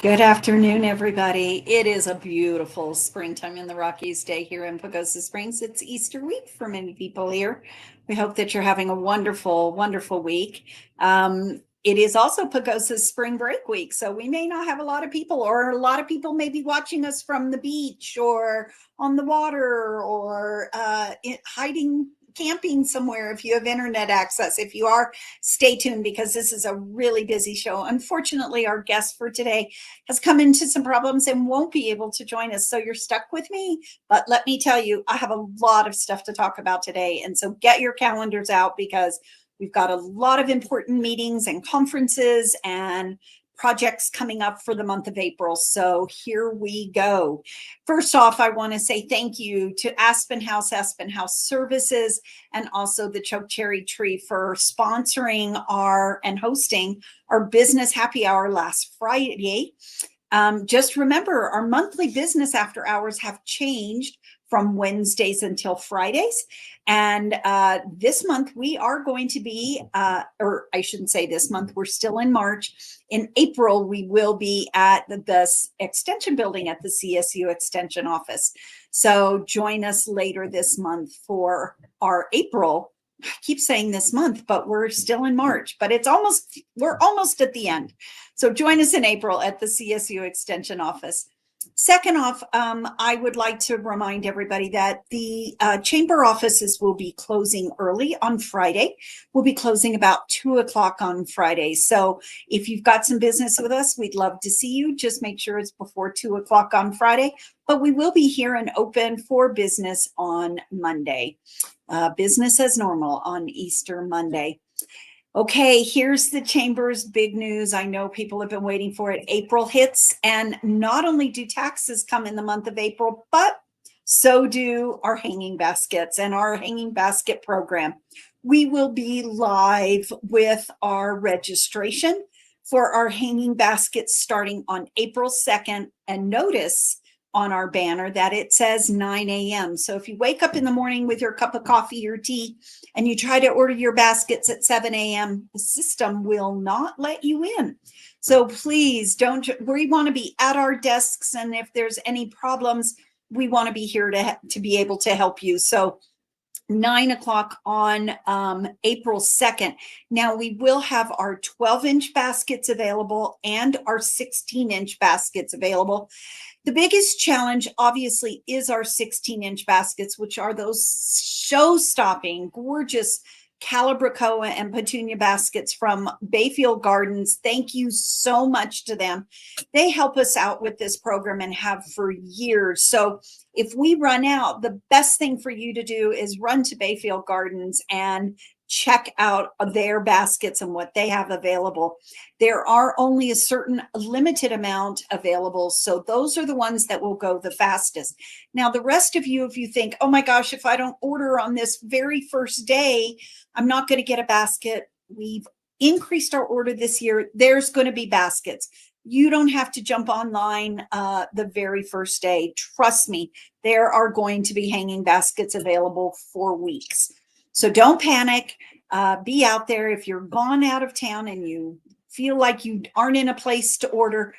Good afternoon, everybody. It is a beautiful springtime in the Rockies day here in Pagosa Springs. It's Easter week for many people here. We hope that you're having a wonderful, wonderful week. It is also Pagosa's spring break week, so we may not have a lot of people, or a lot of people may be watching us from the beach or on the water or hiding camping somewhere if you have internet access. If you are, stay tuned because this is a really busy show. Unfortunately, our guest for today has come into some problems and won't be able to join us. So you're stuck with me. But let me tell you, I have a lot of stuff to talk about today. And so get your calendars out because we've got a lot of important meetings and conferences and projects coming up for the month of April. So here we go. First off, I want to say thank you to Aspen House Services, and also the Choke Cherry Tree for sponsoring and hosting our business happy hour last Friday. Just remember, our monthly business after hours have changed from Wednesdays until Fridays. And this month we are going to be, or I shouldn't say this month, we're still in March. In April, we will be at the Extension building at the CSU Extension office. So join us later this month for our April. I keep saying this month, but we're still in March, but we're almost at the end. So join us in April at the CSU Extension office. Second off, I would like to remind everybody that the chamber offices will be closing early on Friday. We'll be closing about 2 o'clock on Friday. So if you've got some business with us, we'd love to see you. Just make sure it's before 2 o'clock on Friday. But we will be here and open for business on Monday. Business as normal on Easter Monday. Okay, here's the chamber's big news. I know people have been waiting for it. April hits, and not only do taxes come in the month of April, but so do our hanging baskets and our hanging basket program. We will be live with our registration for our hanging baskets starting on April 2nd. And notice on our banner that it says 9 a.m. So if you wake up in the morning with your cup of coffee or tea and you try to order your baskets at 7 a.m., the system will not let you in. So please don't, we want to be at our desks. And if there's any problems, we want to be here to be able to help you. So 9 o'clock on April 2nd. Now we will have our 12-inch baskets available and our 16-inch baskets available. The biggest challenge, obviously, is our 16-inch baskets, which are those show-stopping, gorgeous Calabricoa and Petunia baskets from Bayfield Gardens. Thank you so much to them. They help us out with this program and have for years. So if we run out, the best thing for you to do is run to Bayfield Gardens and check out their baskets and what they have available. There are only a certain limited amount available. So those are the ones that will go the fastest. Now, the rest of you, if you think, oh my gosh, if I don't order on this very first day, I'm not going to get a basket. We've increased our order this year. There's going to be baskets. You don't have to jump online the very first day. Trust me, there are going to be hanging baskets available for weeks. So don't panic. Be out there. If you're gone out of town and you feel like you aren't in a place to order,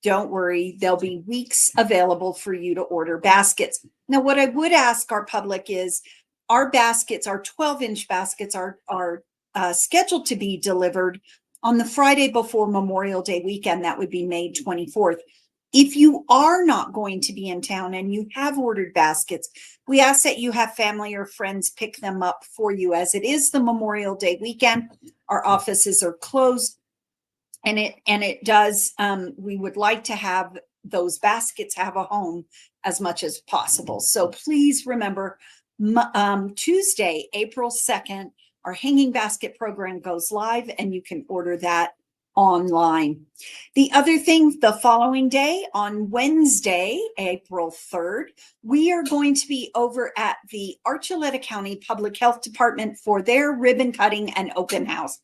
don't worry. There'll be weeks available for you to order baskets. Now, what I would ask our public is our baskets, our 12-inch baskets are scheduled to be delivered on the Friday before Memorial Day weekend. That would be May 24th. If you are not going to be in town and you have ordered baskets, we ask that you have family or friends pick them up for you. As it is the Memorial Day weekend, our offices are closed, and it does. We would like to have those baskets have a home as much as possible. So please remember, Tuesday, April 2nd, our hanging basket program goes live, and you can order that online. The other thing, the following day, on Wednesday, April 3rd, we are going to be over at the Archuleta County Public Health Department for their ribbon cutting and open house.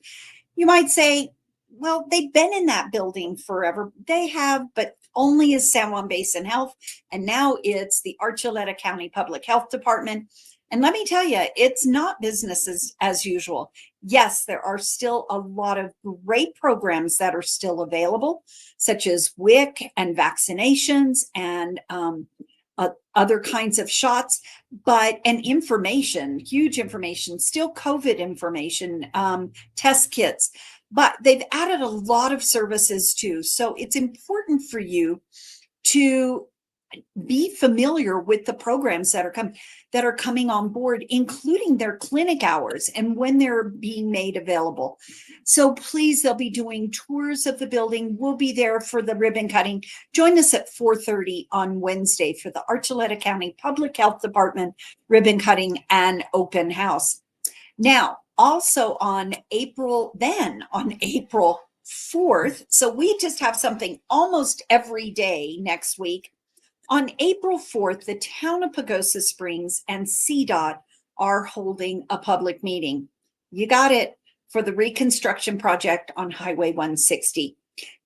You might say, well, they've been in that building forever. They have, but only as San Juan Basin Health. And now it's the Archuleta County Public Health Department. And let me tell you, it's not business as usual. Yes, there are still a lot of great programs that are still available, such as WIC and vaccinations and other kinds of shots, and information, huge information, still COVID information, test kits, but they've added a lot of services too. So it's important for you to be familiar with the programs that are coming on board, including their clinic hours and when they're being made available. So please, they'll be doing tours of the building. We'll be there for the ribbon cutting. Join us at 4:30 on Wednesday for the Archuleta County Public Health Department ribbon cutting and open house. Now, also on April 4th, so we just have something almost every day next week. On April 4th, the town of Pagosa Springs and CDOT are holding a public meeting. You got it, for the reconstruction project on Highway 160.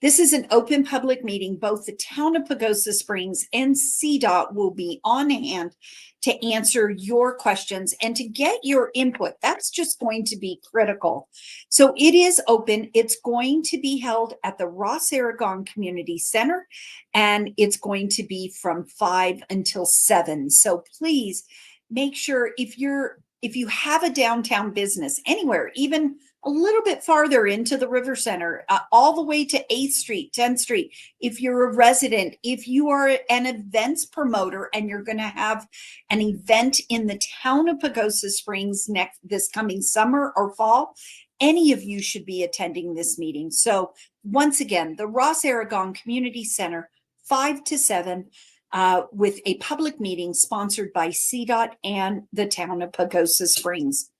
This is an open public meeting. Both the town of Pagosa Springs and CDOT will be on hand to answer your questions and to get your input. That's just going to be critical. So it is open. It's going to be held at the Ross Aragon Community Center, and it's going to be from 5 until 7. So please make sure, if you have a downtown business anywhere, even a little bit farther into the River Center, all the way to 8th Street, 10th Street. If you're a resident, if you are an events promoter and you're going to have an event in the town of Pagosa Springs this coming summer or fall, any of you should be attending this meeting. So once again, the Ross Aragon Community Center, 5 to 7, with a public meeting sponsored by CDOT and the town of Pagosa Springs.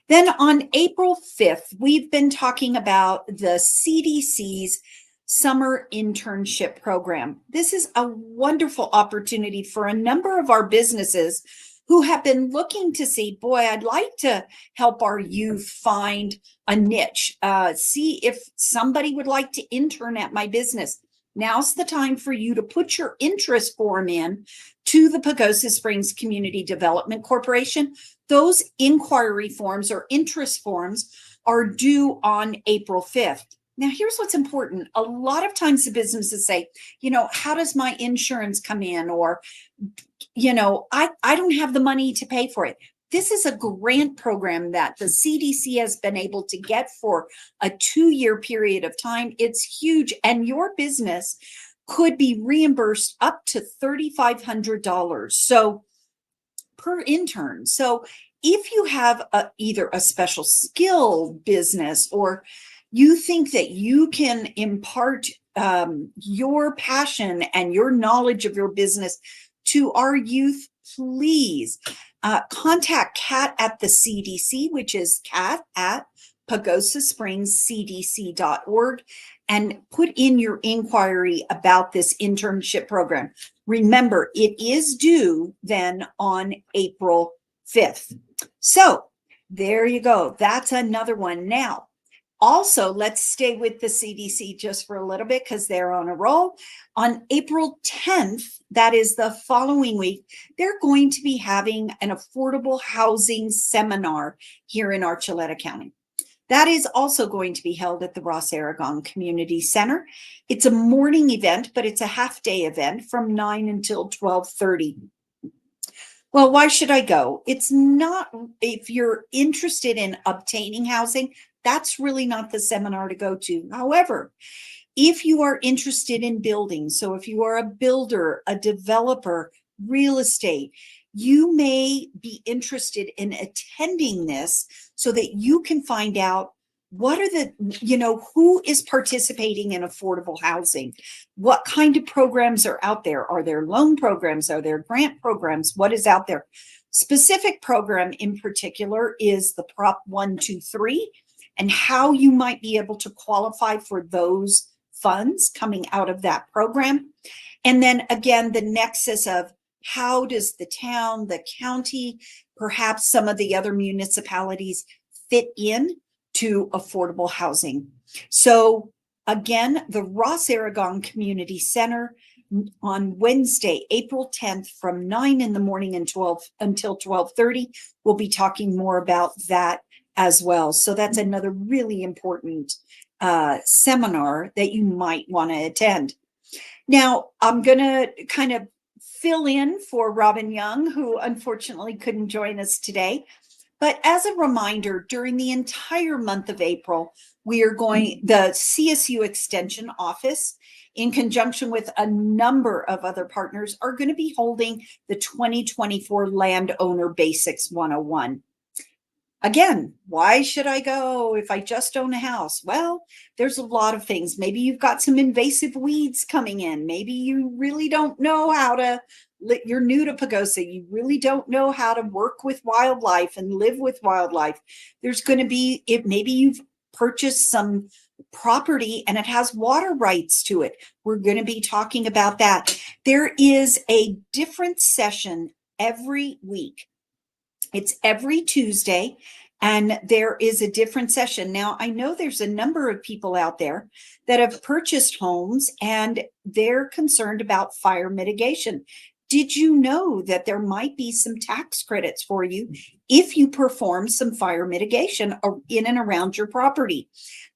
Then on April 5th, we've been talking about the CDC's summer internship program. This is a wonderful opportunity for a number of our businesses who have been looking to see, boy, I'd like to help our youth find a niche, see if somebody would like to intern at my business. Now's the time for you to put your interest form in to the Pagosa Springs Community Development Corporation. Those inquiry forms or interest forms are due on April 5th. Now, here's what's important. A lot of times the businesses say, how does my insurance come in? Or, I don't have the money to pay for it. This is a grant program that the CDC has been able to get for a 2-year period of time. It's huge. And your business could be reimbursed up to $3,500. So per intern. So if you have either a special skill business, or you think that you can impart your passion and your knowledge of your business to our youth, please contact Kat at the CDC, which is Kat at pagosaspringscdc.org, and put in your inquiry about this internship program. Remember, it is due then on April 5th. So there you go. That's another one. Now, also, let's stay with the CDC just for a little bit because they're on a roll. On April 10th, that is the following week, they're going to be having an affordable housing seminar here in Archuleta County. That is also going to be held at the Ross Aragon Community Center. It's a morning event, but it's a half-day event from 9 until 12:30. Well, why should I go? It's not, if you're interested in obtaining housing, that's really not the seminar to go to. However, if you are interested in building, so if you are a builder, a developer, real estate, you may be interested in attending this so that you can find out what are who is participating in affordable housing? What kind of programs are out there? Are there loan programs? Are there grant programs? What is out there? Specific program in particular is the Prop 123 and how you might be able to qualify for those funds coming out of that program. And then again, the nexus of how does the town, the county, perhaps some of the other municipalities fit in to affordable housing. So again, the Ross Aragon Community Center, on Wednesday, April 10th from 9 in the morning and 12 until 12:30. We'll be talking more about that as well. So that's another really important seminar that you might want to attend. Now, I'm going to kind of fill in for Robin Young, who unfortunately couldn't join us today. But as a reminder, during the entire month of April, the CSU Extension office, in conjunction with a number of other partners, are going to be holding the 2024 Landowner Basics 101. Again, why should I go if I just own a house? Well, there's a lot of things. Maybe you've got some invasive weeds coming in. Maybe you really don't know you're new to Pagosa. You really don't know how to work with wildlife and live with wildlife. There's going to be, maybe you've purchased some property and it has water rights to it. We're going to be talking about that. There is a different session every week. It's every Tuesday, and there is a different session. Now, I know there's a number of people out there that have purchased homes and they're concerned about fire mitigation. Did you know that there might be some tax credits for you if you perform some fire mitigation in and around your property?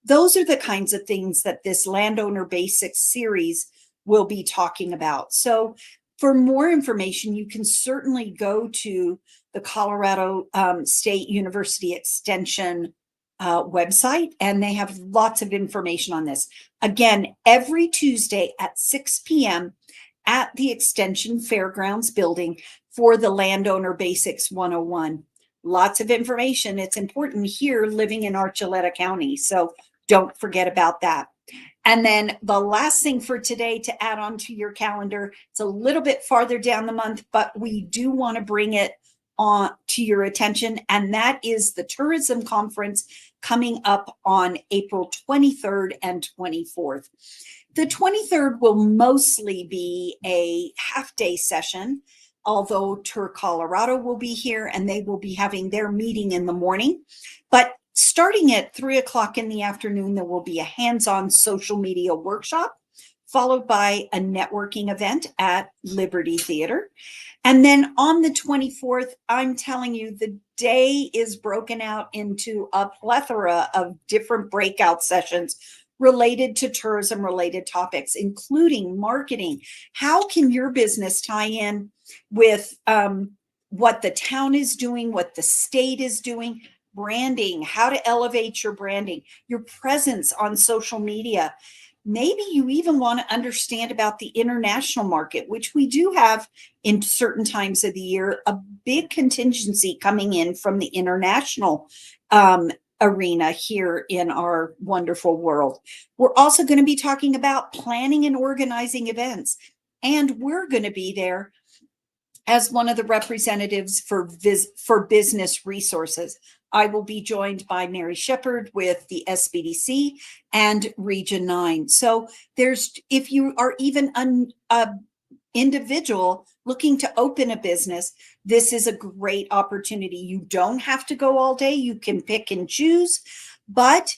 Those are the kinds of things that this Landowner Basics series will be talking about. So for more information, you can certainly go to the Colorado State University Extension website, and they have lots of information on this. Again, every Tuesday at 6 p.m. at the Extension Fairgrounds building for the Landowner Basics 101. Lots of information. It's important here living in Archuleta County, so don't forget about that. And then the last thing for today to add on to your calendar, it's a little bit farther down the month, but we do want to bring it on to your attention, and that is the tourism conference coming up on April 23rd and 24th. The 23rd will mostly be a half-day session, although Tour Colorado will be here and they will be having their meeting in the morning. But starting at 3 o'clock in the afternoon, there will be a hands-on social media workshop, followed by a networking event at Liberty Theater. And then on the 24th, I'm telling you, the day is broken out into a plethora of different breakout sessions related to tourism-related topics, including marketing. How can your business tie in with what the town is doing, what the state is doing, branding, how to elevate your branding, your presence on social media. Maybe you even want to understand about the international market, which we do have in certain times of the year, a big contingency coming in from the international arena here in our wonderful world. We're also going to be talking about planning and organizing events, and we're going to be there as one of the representatives for business resources. I will be joined by Mary Shepard with the SBDC and Region 9. So if you are even an individual looking to open a business, this is a great opportunity. You don't have to go all day. You can pick and choose, but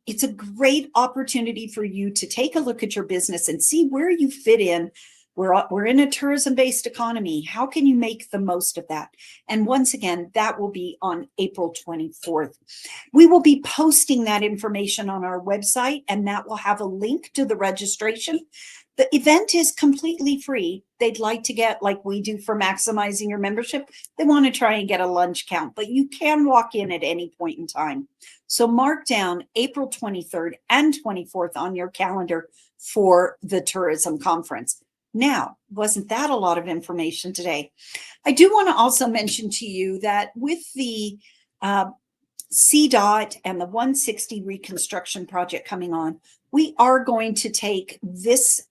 it's a great opportunity for you to take a look at your business and see where you fit in. We're in a tourism-based economy. How can you make the most of that? And once again, that will be on April 24th. We will be posting that information on our website, and that will have a link to the registration. The event is completely free. They'd like to get, like we do for maximizing your membership, they want to try and get a lunch count, but you can walk in at any point in time. So mark down April 23rd and 24th on your calendar for the tourism conference. Now, wasn't that a lot of information today? I do want to also mention to you that with the CDOT and the 160 reconstruction project coming on, we are going to take this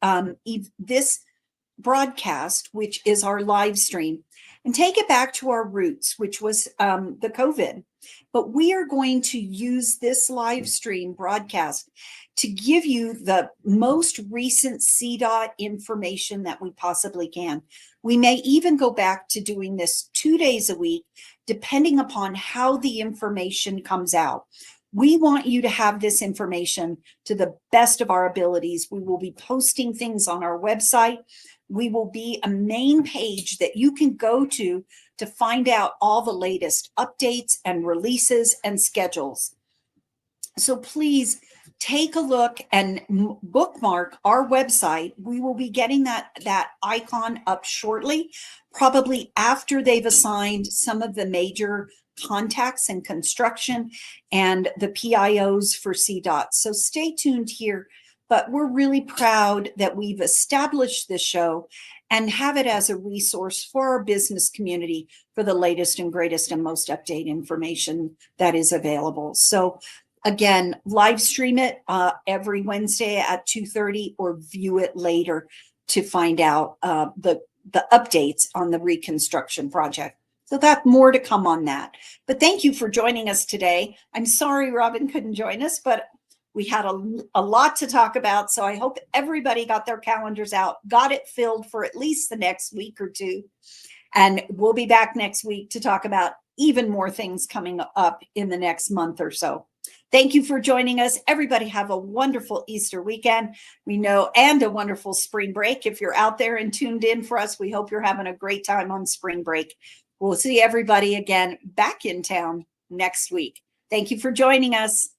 broadcast, which is our live stream, and take it back to our roots, which was the COVID. But we are going to use this live stream broadcast to give you the most recent CDOT information that we possibly can. We may even go back to doing this 2 days a week, depending upon how the information comes out. We want you to have this information to the best of our abilities. We will be posting things on our website. We will be a main page that you can go to find out all the latest updates and releases and schedules. So please take a look and bookmark our website. We will be getting that icon up shortly, probably after they've assigned some of the major contacts in construction and the PIOs for CDOT. So stay tuned here, but we're really proud that we've established this show and have it as a resource for our business community for the latest and greatest and most updated information that is available. So again, live stream it every Wednesday at 2:30 or view it later to find out the updates on the reconstruction project. So that's more to come on that. But thank you for joining us today. I'm sorry Robin couldn't join us, but we had a lot to talk about. So I hope everybody got their calendars out, got it filled for at least the next week or two. And we'll be back next week to talk about even more things coming up in the next month or so. Thank you for joining us. Everybody have a wonderful Easter weekend. We know, and a wonderful spring break. If you're out there and tuned in for us, we hope you're having a great time on spring break. We'll see everybody again back in town next week. Thank you for joining us.